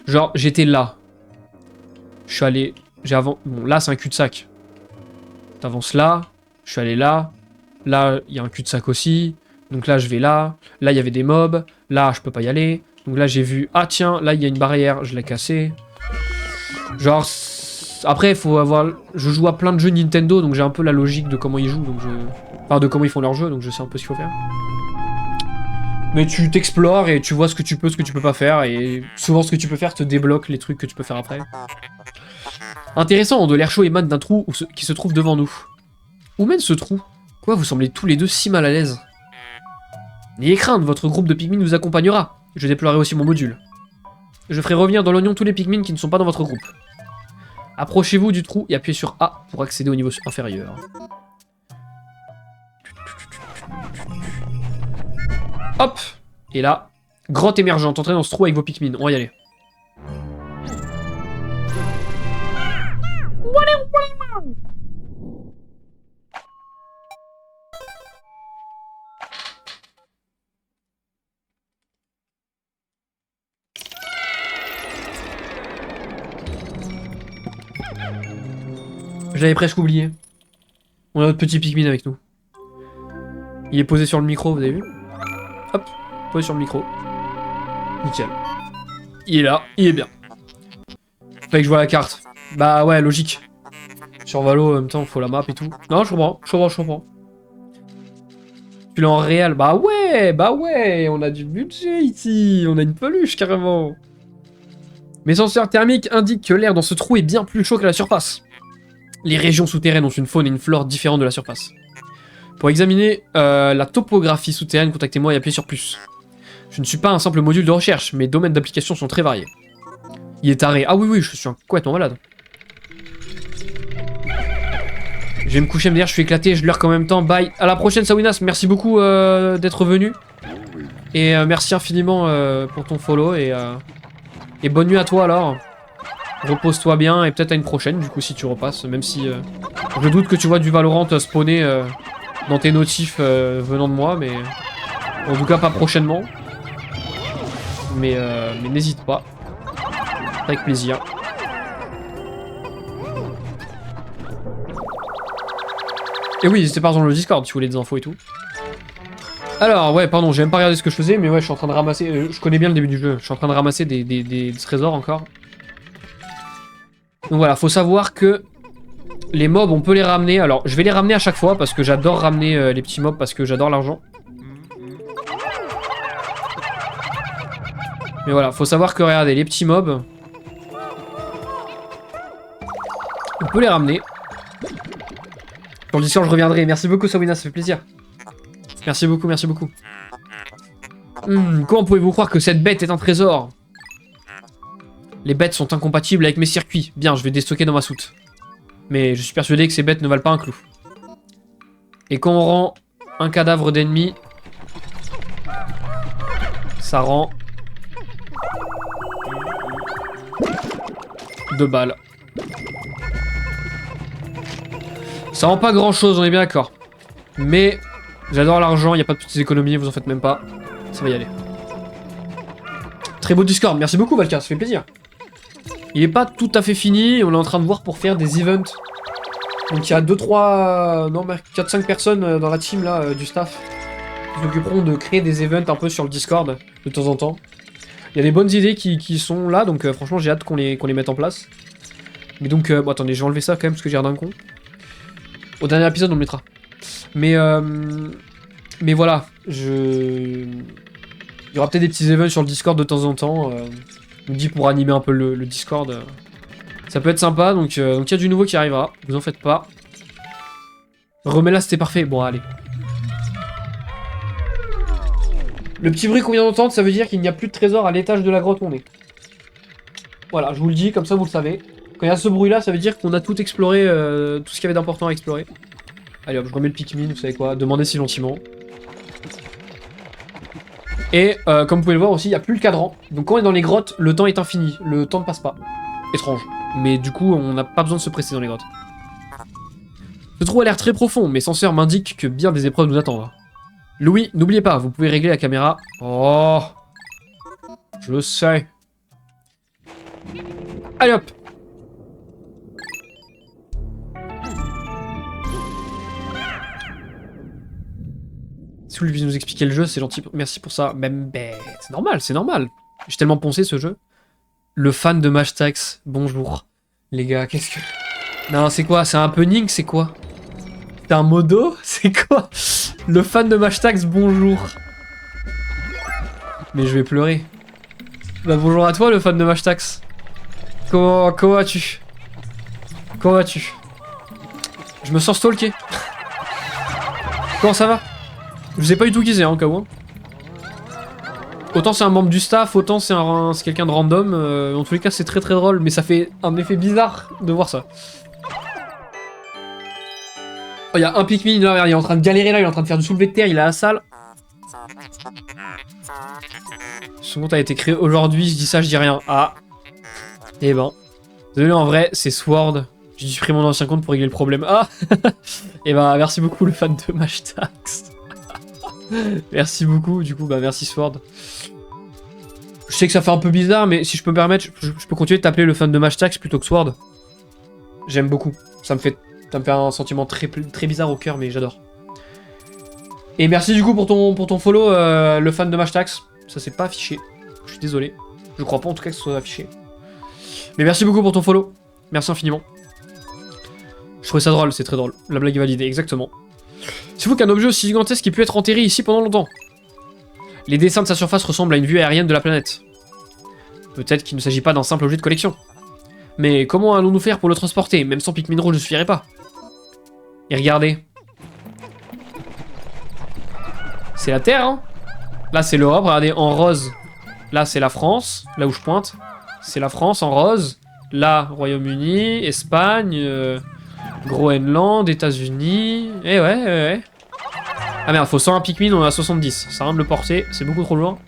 Genre, j'étais là. Je suis allé... J'ai avant... Bon, là, c'est un cul-de-sac. T'avances là. Je suis allé là. Là, il y a un cul-de-sac aussi. Donc là, je vais là. Là, il y avait des mobs. Là, je peux pas y aller. Donc là, j'ai vu... Ah, tiens, là, il y a une barrière. Je l'ai cassée. Genre... Après, il faut avoir... Je joue à plein de jeux Nintendo, donc j'ai un peu la logique de comment ils jouent. Donc je... Enfin, de comment ils font leurs jeux, donc je sais un peu ce qu'il faut faire. Mais tu t'explores et tu vois ce que tu peux pas faire. Et souvent, ce que tu peux faire te débloque les trucs que tu peux faire après. Intéressant, de l'air chaud émane d'un trou qui se trouve devant nous. Où mène ce trou? Quoi, vous semblez tous les deux si mal à l'aise? N'ayez crainte, votre groupe de Pikmin vous accompagnera. Je déploierai aussi mon module. Je ferai revenir dans l'oignon tous les Pikmin qui ne sont pas dans votre groupe. Approchez-vous du trou et appuyez sur A pour accéder au niveau inférieur. Hop! Et là, grotte émergente, entrez dans ce trou avec vos Pikmin. On va y aller. Je l'avais presque oublié. On a notre petit Pikmin avec nous. Il est posé sur le micro, vous avez vu? Hop, posé sur le micro. Nickel. Il est là, il est bien. Fallait que je vois la carte. Bah ouais, logique. Sur Valo, en même temps, faut la map et tout. Non, je comprends. Tu l'as en réel. Bah ouais, on a du budget ici. On a une peluche, carrément. Mes senseurs thermiques indiquent que l'air dans ce trou est bien plus chaud que la surface. Les régions souterraines ont une faune et une flore différentes de la surface. Pour examiner la topographie souterraine, contactez-moi et appuyez sur plus. Je ne suis pas un simple module de recherche, mes domaines d'application sont très variés. Il est taré. Ah oui, je suis complètement malade. Je vais me coucher, me dire, je suis éclaté, je lurk en même temps. Bye. À la prochaine, Sawinas. Merci beaucoup d'être venu. Et merci infiniment pour ton follow. Et bonne nuit à toi alors. Repose-toi bien et peut-être à une prochaine, du coup, si tu repasses. Même si je doute que tu vois du Valorant spawner dans tes notifs venant de moi, mais en tout cas pas prochainement. Mais n'hésite pas. Avec plaisir. Et oui, n'hésitez pas dans le Discord si vous voulez des infos et tout. Alors, ouais, pardon, j'ai même pas regardé ce que je faisais, mais ouais, je suis en train de ramasser... je connais bien le début du jeu. Je suis en train de ramasser des trésors encore. Donc voilà, faut savoir que les mobs, on peut les ramener. Alors, je vais les ramener à chaque fois parce que j'adore ramener les petits mobs parce que j'adore l'argent. Mais voilà, faut savoir que, regardez, les petits mobs... On peut les ramener. Dans le Discord, je reviendrai. Merci beaucoup, Sawina, ça fait plaisir. Merci beaucoup. Comment pouvez-vous croire que cette bête est un trésor? Les bêtes sont incompatibles avec mes circuits. Bien, je vais déstocker dans ma soute. Mais je suis persuadé que ces bêtes ne valent pas un clou. Et quand on rend un cadavre d'ennemi, ça rend 2 balles. Ça rend pas grand chose, on est bien d'accord. Mais j'adore l'argent, il n'y a pas de petites économies, vous en faites même pas. Ça va y aller. Très beau Discord, merci beaucoup Valka, ça fait plaisir. Il est pas tout à fait fini, on est en train de voir pour faire des events. Donc il y a 2-3, non 4-5 personnes dans la team là, du staff qui s'occuperont de créer des events un peu sur le Discord de temps en temps. Il y a des bonnes idées qui sont là, donc franchement j'ai hâte qu'on les mette en place. Mais donc, bon attendez, j'ai enlevé ça quand même parce que j'ai l'air d'un con. Au dernier épisode on le mettra. Mais voilà, il y aura peut-être des petits events sur le Discord de temps en temps. Je me dis pour animer un peu le Discord. Ça peut être sympa, donc il y a du nouveau qui arrivera, vous en faites pas. Remets-la, c'était parfait. Bon, allez. Le petit bruit qu'on vient d'entendre, ça veut dire qu'il n'y a plus de trésor à l'étage de la grotte où on est. Voilà, je vous le dis, comme ça vous le savez. Quand il y a ce bruit-là, ça veut dire qu'on a tout exploré, tout ce qu'il y avait d'important à explorer. Allez hop, je remets le Pikmin, vous savez quoi, demandez si gentiment. Et comme vous pouvez le voir aussi, il n'y a plus le cadran. Donc quand on est dans les grottes, le temps est infini, le temps ne passe pas. Étrange. Mais du coup, on n'a pas besoin de se presser dans les grottes. Ce trou a l'air très profond, mes senseurs m'indiquent que bien des épreuves nous attendent. Louis, n'oubliez pas, vous pouvez régler la caméra. Oh, je sais. Allez hop. Si vous voulez nous expliquer le jeu, c'est gentil. Merci pour ça. Même, c'est normal, c'est normal. J'ai tellement poncé ce jeu. Le fan de Mashtax, bonjour. Les gars, qu'est-ce que... Non, c'est quoi? C'est un punning, c'est quoi? C'est un modo? C'est quoi? Le fan de Mashtax, bonjour. Mais je vais pleurer. Bah bonjour à toi, le fan de Mashtax. Comment vas-tu? Comment vas-tu? Je me sens stalké. Comment ça va? Je vous ai pas du tout guisé, hein, au cas où. Hein. Autant c'est un membre du staff, autant c'est quelqu'un de random. En tous les cas, c'est très très drôle, mais ça fait un effet bizarre de voir ça. Oh, il y a un Pikmin là, regarde, il est en train de galérer là, il est en train de faire du soulevé de terre, il est à la salle. Ce compte a été créé aujourd'hui, je dis ça, je dis rien. Ah. Eh ben. Désolé, en vrai, c'est Sword. J'ai dû supprimer mon ancien compte pour régler le problème. Ah. Eh ben, merci beaucoup le fan de Mashtax. Merci beaucoup, du coup, bah merci Sword. Je sais que ça fait un peu bizarre, mais si je peux me permettre, je peux continuer de t'appeler le fan de Mashtax plutôt que Sword. J'aime beaucoup. Ça me fait un sentiment très bizarre au cœur, mais j'adore. Et merci du coup pour ton follow, le fan de Mashtax. Ça s'est pas affiché. Je suis désolé. Je crois pas en tout cas que ce soit affiché. Mais merci beaucoup pour ton follow. Merci infiniment. Je trouvais ça drôle, c'est très drôle. La blague est validée, exactement. C'est fou qu'un objet aussi gigantesque ait pu être enterré ici pendant longtemps. Les dessins de sa surface ressemblent à une vue aérienne de la planète. Peut-être qu'il ne s'agit pas d'un simple objet de collection. Mais comment allons-nous faire pour le transporter? Même sans Pikmin rouge ne suffirait pas. Et regardez. C'est la Terre, hein. Là, c'est l'Europe, regardez, en rose. Là, c'est la France, là où je pointe. C'est la France en rose. Là, Royaume-Uni, Espagne, Groenland, États-Unis. Eh ouais. Ah merde, faut 101 Pikmin, on a 70. Ça va me le porter, c'est beaucoup trop loin.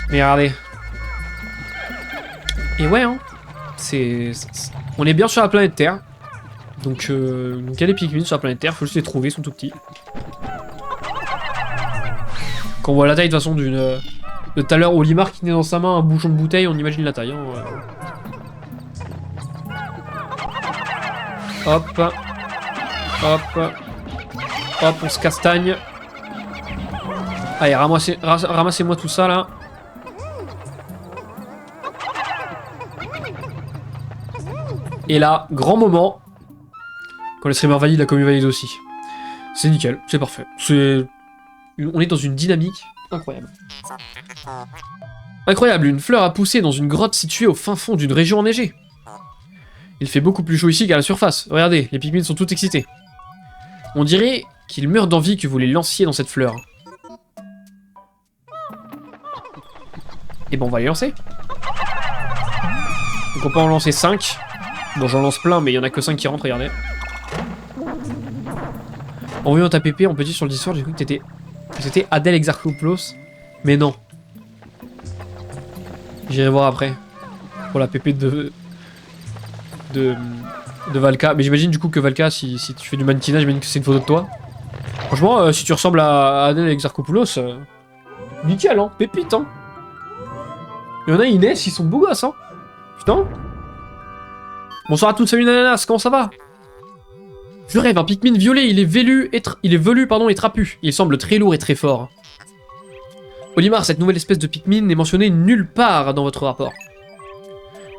Mais regardez. Et ouais, hein. On est bien sur la planète Terre. Donc il y a des Pikmin sur la planète Terre, faut juste les trouver, ils sont tout petits. Quand on voit la taille de toute façon d'une... De tout à l'heure, Olimar qui tenait dans sa main un bouchon de bouteille, on imagine la taille. Hein, Hop. Hop. Hop, on se castagne. Allez, ramassez-moi tout ça, là. Et là, grand moment. Quand les streamers valident, la commu valide aussi. C'est nickel, c'est parfait. On est dans une dynamique incroyable. Incroyable, une fleur a poussé dans une grotte située au fin fond d'une région enneigée. Il fait beaucoup plus chaud ici qu'à la surface. Regardez, les Pikmin sont tous excités. On dirait qu'ils meurent d'envie que vous les lanciez dans cette fleur. Et bon, on va les lancer. Donc on peut en lancer 5. Bon, j'en lance plein, mais il y en a que 5 qui rentrent, regardez. En voyant ta pépé, on peut dire sur le Discord, j'ai cru que c'était Adèle Exarchopoulos. Mais non. J'irai voir après. Pour la pépé de de, de Valka. Mais j'imagine du coup que Valka, si tu fais du mannequinat, j'imagine que c'est une photo de toi. Franchement, si tu ressembles à Adèle Exarchopoulos, nickel, hein, pépite, hein. Il y en a, ils naissent, ils sont beaux gosses, hein. Putain. Bonsoir à tous, salut Nananas, comment ça va? Je rêve, un Pikmin violet, il est velu et trapu. Il semble très lourd et très fort. Olimar, cette nouvelle espèce de Pikmin n'est mentionnée nulle part dans votre rapport.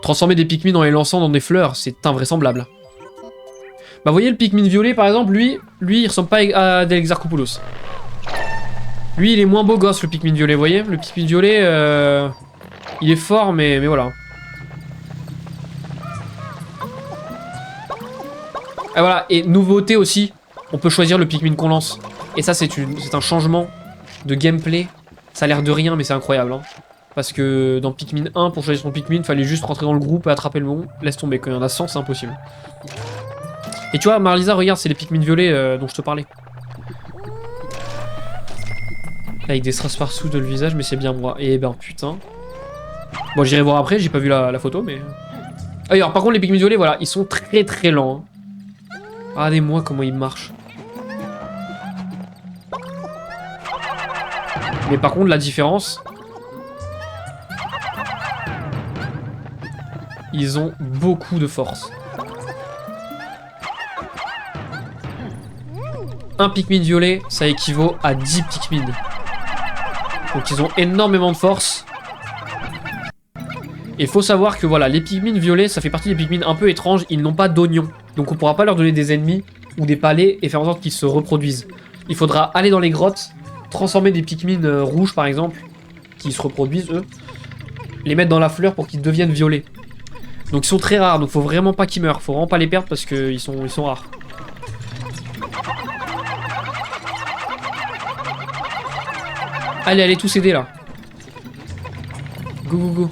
Transformer des Pikmin en les lançant dans des fleurs, c'est invraisemblable. Bah voyez le Pikmin violet par exemple, lui il ressemble pas à Exarchopoulos. Lui il est moins beau gosse le Pikmin violet, vous voyez? Le Pikmin violet, il est fort mais voilà. Et voilà, et nouveauté aussi, on peut choisir le Pikmin qu'on lance. Et ça c'est un changement de gameplay. Ça a l'air de rien mais c'est incroyable. Hein. Parce que dans Pikmin 1, pour choisir son Pikmin, fallait juste rentrer dans le groupe et attraper le bon. Laisse tomber, quand il y en a 100 c'est impossible. Et tu vois, Marlisa, regarde, c'est les Pikmin violets dont je te parlais. Avec des strass partout de le visage, mais c'est bien moi. Et ben putain. Bon, j'irai voir après, j'ai pas vu la photo, mais... Ah, alors, par contre, les Pikmin violets, voilà, ils sont très très lents. Hein. Regardez-moi comment ils marchent. Mais par contre, la différence... Ils ont beaucoup de force. Un Pikmin violet, ça équivaut à 10 Pikmin. Donc ils ont énormément de force. Et il faut savoir que voilà, les Pikmin violets, ça fait partie des Pikmin un peu étranges, ils n'ont pas d'oignons. Donc on pourra pas leur donner des ennemis ou des palais et faire en sorte qu'ils se reproduisent. Il faudra aller dans les grottes, transformer des Pikmin rouges par exemple, qui se reproduisent eux, les mettre dans la fleur pour qu'ils deviennent violets. Donc ils sont très rares, donc faut vraiment pas qu'ils meurent, faut vraiment pas les perdre parce qu'ils sont rares. Allez tous aider là. Go go go.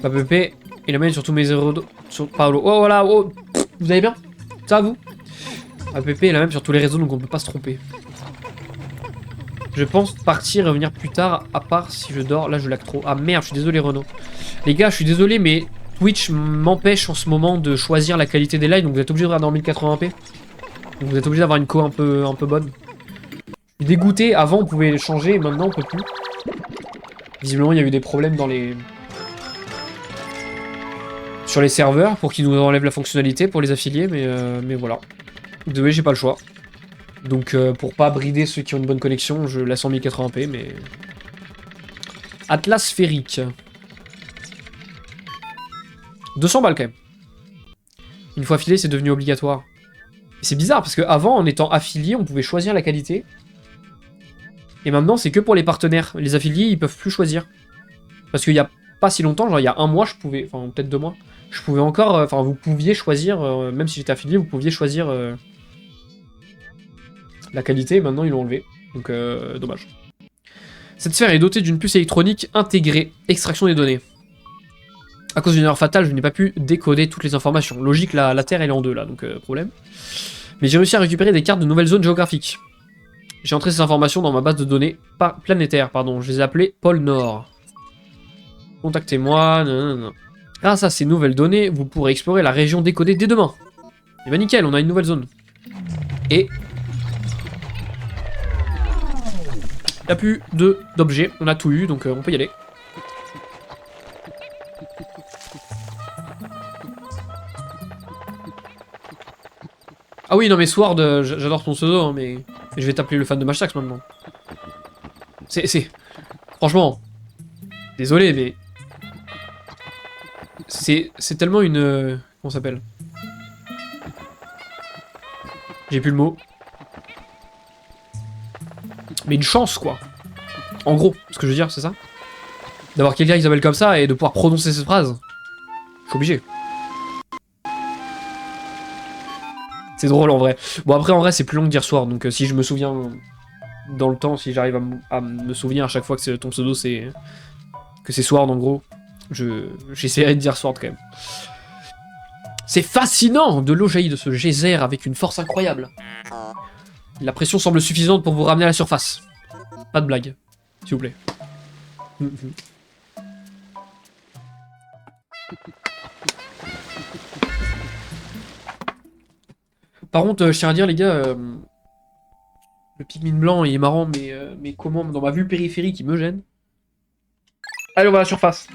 Pépé, il amène sur tous mes héros sur Paolo. Oh voilà, oh, vous allez bien? Ça vous? Pépé, il a même sur tous les réseaux donc on peut pas se tromper. Je pense partir et revenir plus tard, à part si je dors. Là je lag trop. Ah merde, je suis désolé Renaud. Les gars, je suis désolé mais Twitch m'empêche en ce moment de choisir la qualité des lives, donc vous êtes obligé de regarder en 1080p. Donc vous êtes obligé d'avoir une co un peu bonne. Je suis dégoûté, avant on pouvait les changer et maintenant on peut plus. Visiblement il y a eu des problèmes dans les... sur les serveurs pour qu'ils nous enlèvent la fonctionnalité pour les affiliés, mais voilà. Désolé, j'ai pas le choix. Donc pour pas brider ceux qui ont une bonne connexion, je laisse en 1080p, mais... Atlas sphérique. 200 balles quand même. Une fois affilié, c'est devenu obligatoire. C'est bizarre parce qu'avant, en étant affilié, on pouvait choisir la qualité. Et maintenant, c'est que pour les partenaires. Les affiliés, ils peuvent plus choisir. Parce qu'il y a pas si longtemps, genre il y a un mois, je pouvais... Enfin, peut-être 2 mois. Je pouvais encore... Enfin, vous pouviez choisir... même si j'étais affilié, vous pouviez choisir... la qualité, maintenant ils l'ont enlevé. Donc, dommage. Cette sphère est dotée d'une puce électronique intégrée. Extraction des données. À cause d'une erreur fatale, je n'ai pas pu décoder toutes les informations. Logique, la Terre elle est en deux là, donc problème. Mais j'ai réussi à récupérer des cartes de nouvelles zones géographiques. J'ai entré ces informations dans ma base de données planétaire, pardon. Je les ai appelées Pôle Nord. Contactez-moi. Grâce à ces nouvelles données, vous pourrez explorer la région décodée dès demain. Et bah nickel, on a une nouvelle zone. Et... il n'y a plus d'objets, on a tout eu, donc on peut y aller. Ah oui, non mais Sword, j'adore ton pseudo, hein, mais je vais t'appeler le fan de Mashtax maintenant. C'est... Franchement, désolé, mais... C'est tellement une... comment ça s'appelle? J'ai plus le mot. Mais une chance, quoi. En gros, ce que je veux dire, c'est ça. D'avoir quelqu'un qui s'appelle comme ça et de pouvoir prononcer cette phrase. Je suis obligé. C'est drôle en vrai. Bon après en vrai c'est plus long que dire soir, donc si je me souviens dans le temps, si j'arrive à me souvenir à chaque fois que ton pseudo c'est... que c'est Sword en gros, j'essaierai de dire Sword quand même. C'est fascinant. De l'eau jaillit de ce geyser avec une force incroyable. La pression semble suffisante pour vous ramener à la surface. Pas de blague, s'il vous plaît. Par contre, je tiens à dire, les gars, le Pikmin blanc, il est marrant, mais comment, dans ma vue périphérique, il me gêne. Allez, on va à la surface.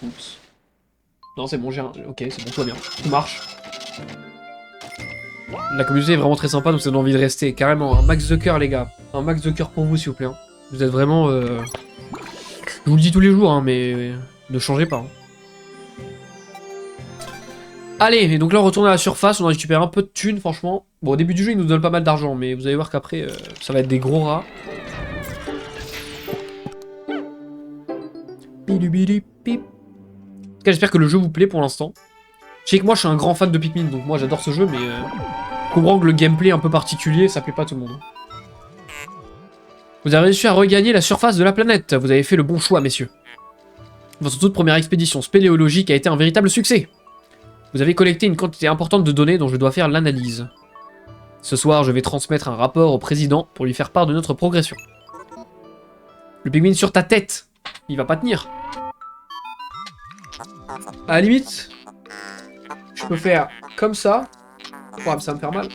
Oups. Non, c'est bon, j'ai un... Ok, c'est bon, tout va bien. Tout marche. La communauté est vraiment très sympa, donc ça donne envie de rester. Carrément, un max de cœur, les gars. Un max de cœur pour vous, s'il vous plaît. Hein. Vous êtes vraiment... Je vous le dis tous les jours, hein, mais ne changez pas. Hein. Allez, et donc là on retourne à la surface, on a récupéré un peu de thunes franchement. Bon au début du jeu il nous donne pas mal d'argent, mais vous allez voir qu'après ça va être des gros rats. En tout cas j'espère que le jeu vous plaît pour l'instant. Je sais que moi je suis un grand fan de Pikmin, donc moi j'adore ce jeu, mais je comprends que le gameplay un peu particulier, ça plaît pas à tout le monde. Vous avez réussi à regagner la surface de la planète, vous avez fait le bon choix messieurs. Votre toute première expédition spéléologique a été un véritable succès. Vous avez collecté une quantité importante de données dont je dois faire l'analyse. Ce soir, je vais transmettre un rapport au président pour lui faire part de notre progression. Le Pikmin sur ta tête, il va pas tenir. À la limite, je peux faire comme ça. Oh, mais ça va me faire mal.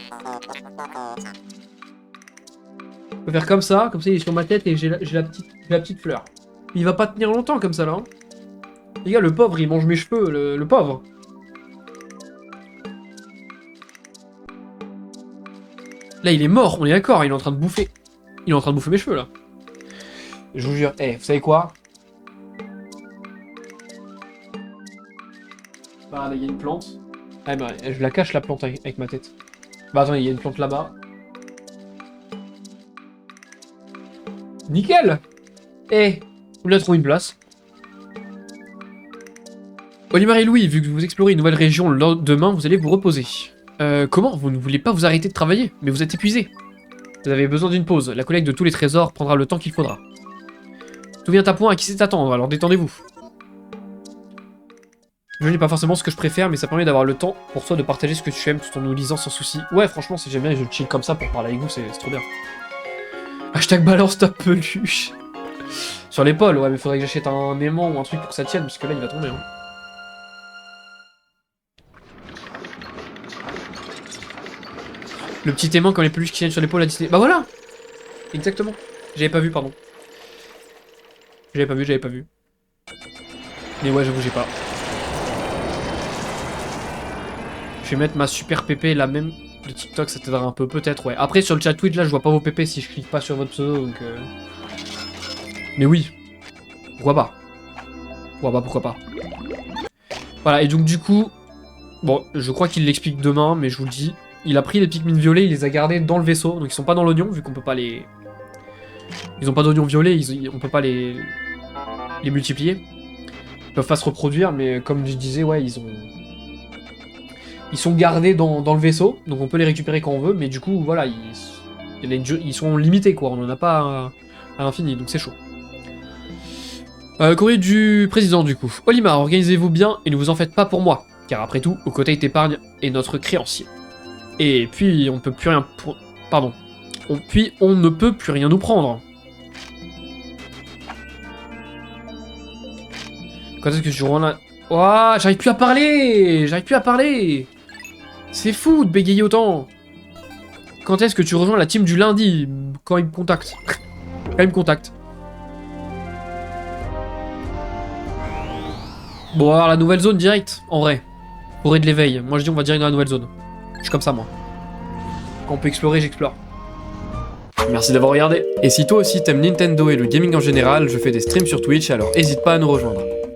Je peux faire comme ça il est sur ma tête et j'ai la petite fleur. Il va pas tenir longtemps comme ça là. Hein. Les gars, le pauvre, il mange mes cheveux, le pauvre. Là, il est mort, on est d'accord, il est en train de bouffer. Il est en train de bouffer mes cheveux, là. Je vous jure. Vous savez quoi? Bah, là, il y a une plante. Ah, bah, je la cache, la plante, avec ma tête. Bah, attends, il y a une plante là-bas. Nickel! Vous lui avez trouvé une place. Olimar et Louis, vu que vous explorez une nouvelle région demain, vous allez vous reposer. Comment? Vous ne voulez pas vous arrêter de travailler, mais vous êtes épuisé. Vous avez besoin d'une pause. La collecte de tous les trésors prendra le temps qu'il faudra. Tout vient à point à qui sait attendre, alors détendez-vous. Je n'ai pas forcément ce que je préfère, mais ça permet d'avoir le temps pour toi de partager ce que tu aimes tout en nous lisant sans souci. Ouais, franchement, si j'aime bien, je chill comme ça pour parler avec vous, c'est trop bien. Hashtag balance ta peluche. Sur l'épaule, ouais, mais faudrait que j'achète un aimant ou un truc pour que ça tienne, parce que là, il va tomber. Hein. Le petit aimant comme les peluches qui tiennent sur l'épaule à Disney. Bah voilà! Exactement. J'avais pas vu, pardon. J'avais pas vu. Mais ouais, j'avoue, j'ai pas. Je vais mettre ma super pépé, la même de TikTok, ça t'aidera un peu, peut-être, ouais. Après, sur le chat Twitch, là, je vois pas vos pépés si je clique pas sur votre pseudo, donc... Mais oui. Pourquoi pas? Pourquoi pas. Voilà, et donc, du coup... Bon, je crois qu'il l'explique demain, mais je vous le dis. Il a pris les Pikmin violets, il les a gardés dans le vaisseau, donc ils sont pas dans l'oignon, vu qu'on peut pas les... Ils ont pas d'oignon violet, on peut pas les multiplier. Ils peuvent pas se reproduire, mais comme je disais, ouais, ils sont gardés dans le vaisseau, donc on peut les récupérer quand on veut, mais du coup, voilà, ils sont limités, quoi, on en a pas à l'infini, donc c'est chaud. Courrier du président, du coup. Olimar, organisez-vous bien et ne vous en faites pas pour moi, car après tout, Okotei t'épargne est notre créancier. Et puis, on peut plus rien... Pardon. Puis, on ne peut plus rien nous prendre. Quand est-ce que je reviens là... Ouah, j'arrive plus à parler. C'est fou de bégayer autant. Quand est-ce que tu rejoins la team du lundi? Quand il me contacte. Quand il me contacte. Bon, alors la nouvelle zone direct, en vrai. Forêt de l'éveil. Moi je dis on va direct dans la nouvelle zone. Je suis comme ça moi. Quand on peut explorer, j'explore. Merci d'avoir regardé. Et si toi aussi t'aimes Nintendo et le gaming en général, je fais des streams sur Twitch, alors n'hésite pas à nous rejoindre.